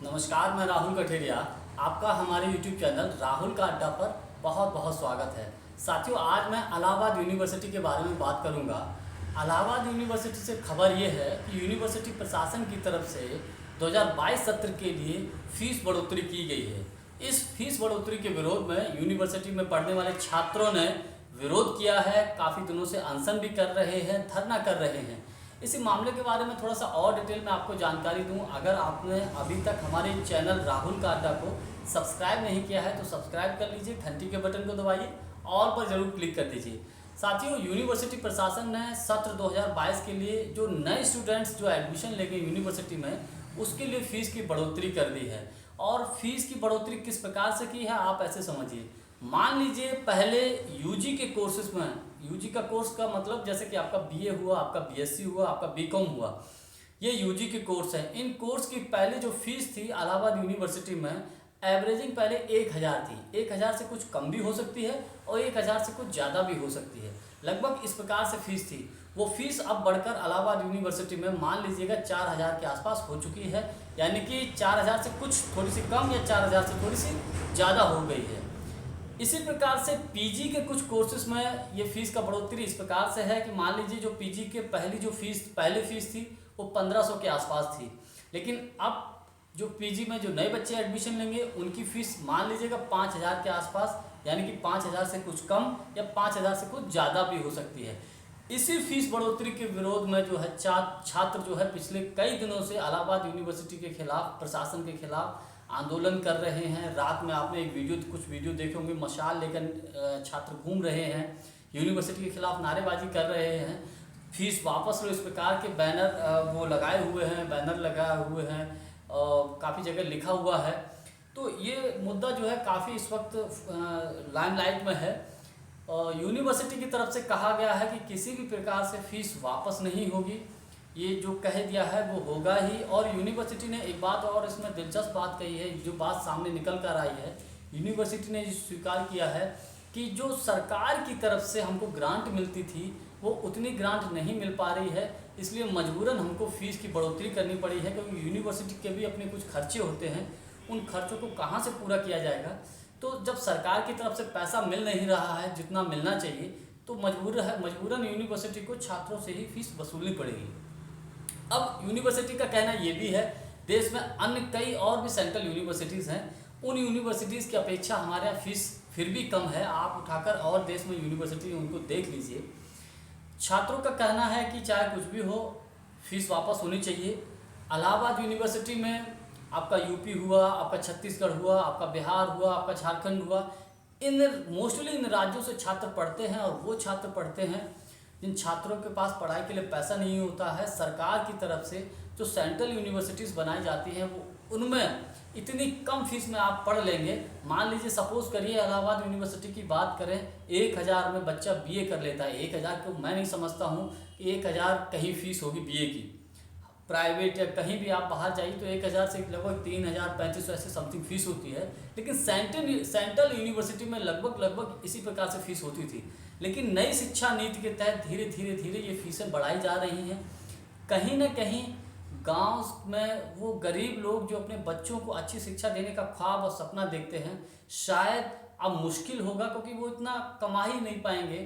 नमस्कार, मैं राहुल कठेरिया। आपका हमारे YouTube चैनल राहुल का अड्डा पर बहुत बहुत स्वागत है। साथियों, आज मैं इलाहाबाद यूनिवर्सिटी के बारे में बात करूंगा। इलाहाबाद यूनिवर्सिटी से खबर ये है कि यूनिवर्सिटी प्रशासन की तरफ से 2022 सत्र के लिए फीस बढ़ोतरी की गई है। इस फीस बढ़ोतरी के विरोध में यूनिवर्सिटी में पढ़ने वाले छात्रों ने विरोध किया है। काफ़ी दिनों से अनशन भी कर रहे हैं, धरना कर रहे हैं। इसी मामले के बारे में थोड़ा सा और डिटेल में आपको जानकारी दूं। अगर आपने अभी तक हमारे चैनल राहुल का अड्डा को सब्सक्राइब नहीं किया है तो सब्सक्राइब कर लीजिए, घंटी के बटन को दबाइए, ऑल पर जरूर क्लिक कर दीजिए। साथियों, यूनिवर्सिटी प्रशासन ने सत्र 2022 के लिए जो नए स्टूडेंट्स जो एडमिशन लेंगे यूनिवर्सिटी में, उसके लिए फ़ीस की बढ़ोतरी कर दी है। और फीस की बढ़ोतरी किस प्रकार से की है आप ऐसे समझिए। मान लीजिए पहले यूजी के कोर्सेज में, यूजी का कोर्स का मतलब जैसे कि आपका बीए हुआ, आपका बीएससी हुआ, आपका बीकॉम हुआ, ये यूजी के कोर्स हैं। इन कोर्स की पहले जो फीस थी इलाहाबाद यूनिवर्सिटी में, एवरेजिंग पहले 1000 थी। 1000 से कुछ कम भी हो सकती है और 1000 से कुछ ज़्यादा भी हो सकती है। लगभग इस प्रकार से फीस थी। वो फीस अब बढ़कर इलाहाबाद यूनिवर्सिटी में मान लीजिएगा 4000 के आसपास हो चुकी है। यानी कि 4000 से कुछ थोड़ी सी कम या 4000 से थोड़ी सी ज़्यादा हो गई है। इसी प्रकार से पीजी के कुछ कोर्सेज में ये फीस का बढ़ोतरी इस प्रकार से है कि मान लीजिए जो पीजी के पहली फीस थी वो 1500 के आसपास थी। लेकिन अब जो पीजी में जो नए बच्चे एडमिशन लेंगे उनकी फ़ीस मान लीजिएगा 5000 के आसपास, यानी कि 5000 से कुछ कम या 5000 से कुछ ज़्यादा भी हो सकती है। इसी फीस बढ़ोतरी के विरोध में जो है छात्र जो है पिछले कई दिनों से इलाहाबाद यूनिवर्सिटी के खिलाफ, प्रशासन के खिलाफ आंदोलन कर रहे हैं। रात में आपने कुछ वीडियो देखे होंगे, मशाल लेकर छात्र घूम रहे हैं, यूनिवर्सिटी के खिलाफ नारेबाजी कर रहे हैं। फीस वापस लो, इस प्रकार के बैनर वो लगाए हुए हैं, बैनर लगाए हुए हैं, काफ़ी जगह लिखा हुआ है। तो ये मुद्दा जो है काफ़ी इस वक्त लाइमलाइट में है। यूनिवर्सिटी की तरफ से कहा गया है कि किसी भी प्रकार से फ़ीस वापस नहीं होगी। ये जो कह दिया है वो होगा ही। और यूनिवर्सिटी ने एक बात और इसमें दिलचस्प बात कही है, जो बात सामने निकल कर आई है, यूनिवर्सिटी ने स्वीकार किया है कि जो सरकार की तरफ से हमको ग्रांट मिलती थी वो उतनी ग्रांट नहीं मिल पा रही है, इसलिए मजबूरन हमको फ़ीस की बढ़ोतरी करनी पड़ी है। क्योंकि यूनिवर्सिटी के भी अपने कुछ खर्चे होते हैं, उन खर्चों को कहाँ से पूरा किया जाएगा। तो जब सरकार की तरफ से पैसा मिल नहीं रहा है जितना मिलना चाहिए, तो मजबूरन यूनिवर्सिटी को छात्रों से ही फीस वसूलनी पड़ेगी। अब यूनिवर्सिटी का कहना ये भी है, देश में अन्य कई और भी सेंट्रल यूनिवर्सिटीज़ हैं, उन यूनिवर्सिटीज़ की अपेक्षा हमारे यहाँ फीस फिर भी कम है। आप उठाकर और देश में यूनिवर्सिटी उनको देख लीजिए। छात्रों का कहना है कि चाहे कुछ भी हो, फीस वापस होनी चाहिए। इलाहाबाद यूनिवर्सिटी में आपका यूपी हुआ, आपका छत्तीसगढ़ हुआ, आपका बिहार हुआ, आपका झारखंड हुआ, मोस्टली इन राज्यों से छात्र पढ़ते हैं। और वो छात्र पढ़ते हैं जिन छात्रों के पास पढ़ाई के लिए पैसा नहीं होता है। सरकार की तरफ से जो सेंट्रल यूनिवर्सिटीज़ बनाई जाती हैं वो उनमें इतनी कम फीस में आप पढ़ लेंगे। मान लीजिए सपोज़ करिए इलाहाबाद यूनिवर्सिटी की बात करें, 1000 में बच्चा बीए कर लेता है। 1000 को मैं नहीं समझता हूँ कि 1000 कहीं फ़ीस होगी बीए की। प्राइवेट या कहीं भी आप बाहर जाइए तो 1000 से लगभग 3000 3500 ऐसे समथिंग फ़ीस होती है। लेकिन सेंट्रल यूनिवर्सिटी में लगभग इसी प्रकार से फ़ीस होती थी। लेकिन नई शिक्षा नीति के तहत धीरे धीरे ये फ़ीसें बढ़ाई जा रही हैं। कहीं ना कहीं गांव में वो गरीब लोग जो अपने बच्चों को अच्छी शिक्षा देने का ख्वाब और सपना देखते हैं, शायद अब मुश्किल होगा, क्योंकि वो इतना कमा ही नहीं पाएंगे,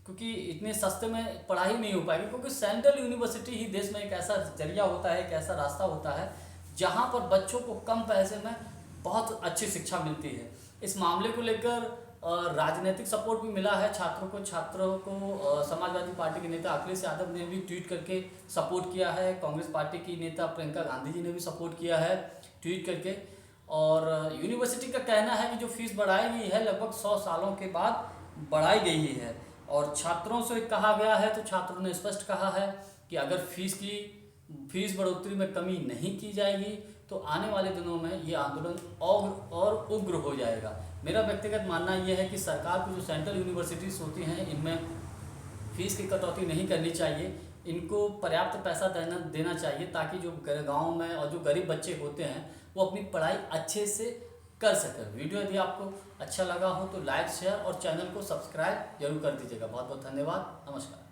क्योंकि इतने सस्ते में पढ़ाई नहीं हो पाएगी। क्योंकि सेंट्रल यूनिवर्सिटी ही देश में एक ऐसा जरिया होता है, एक ऐसा रास्ता होता है जहाँ पर बच्चों को कम पैसे में बहुत अच्छी शिक्षा मिलती है। इस मामले को लेकर राजनीतिक सपोर्ट भी मिला है छात्रों को समाजवादी पार्टी के नेता अखिलेश यादव ने भी ट्वीट करके सपोर्ट किया है। कांग्रेस पार्टी की नेता प्रियंका गांधी जी ने भी सपोर्ट किया है ट्वीट करके। और यूनिवर्सिटी का कहना है कि जो फीस बढ़ाई गई है लगभग 100 सालों के बाद बढ़ाई गई है। और छात्रों से कहा गया है, तो छात्रों ने स्पष्ट कहा है कि अगर फीस बढ़ोतरी में कमी नहीं की जाएगी तो आने वाले दिनों में ये आंदोलन और उग्र हो जाएगा। मेरा व्यक्तिगत मानना ये है कि सरकार को जो सेंट्रल यूनिवर्सिटीज़ होती हैं इनमें फ़ीस की कटौती नहीं करनी चाहिए। इनको पर्याप्त पैसा देना चाहिए ताकि जो गाँव में और जो गरीब बच्चे होते हैं वो अपनी पढ़ाई अच्छे से कर सकें। वीडियो यदि आपको अच्छा लगा हो तो लाइक, शेयर और चैनल को सब्सक्राइब जरूर कर दीजिएगा। बहुत बहुत धन्यवाद। नमस्कार।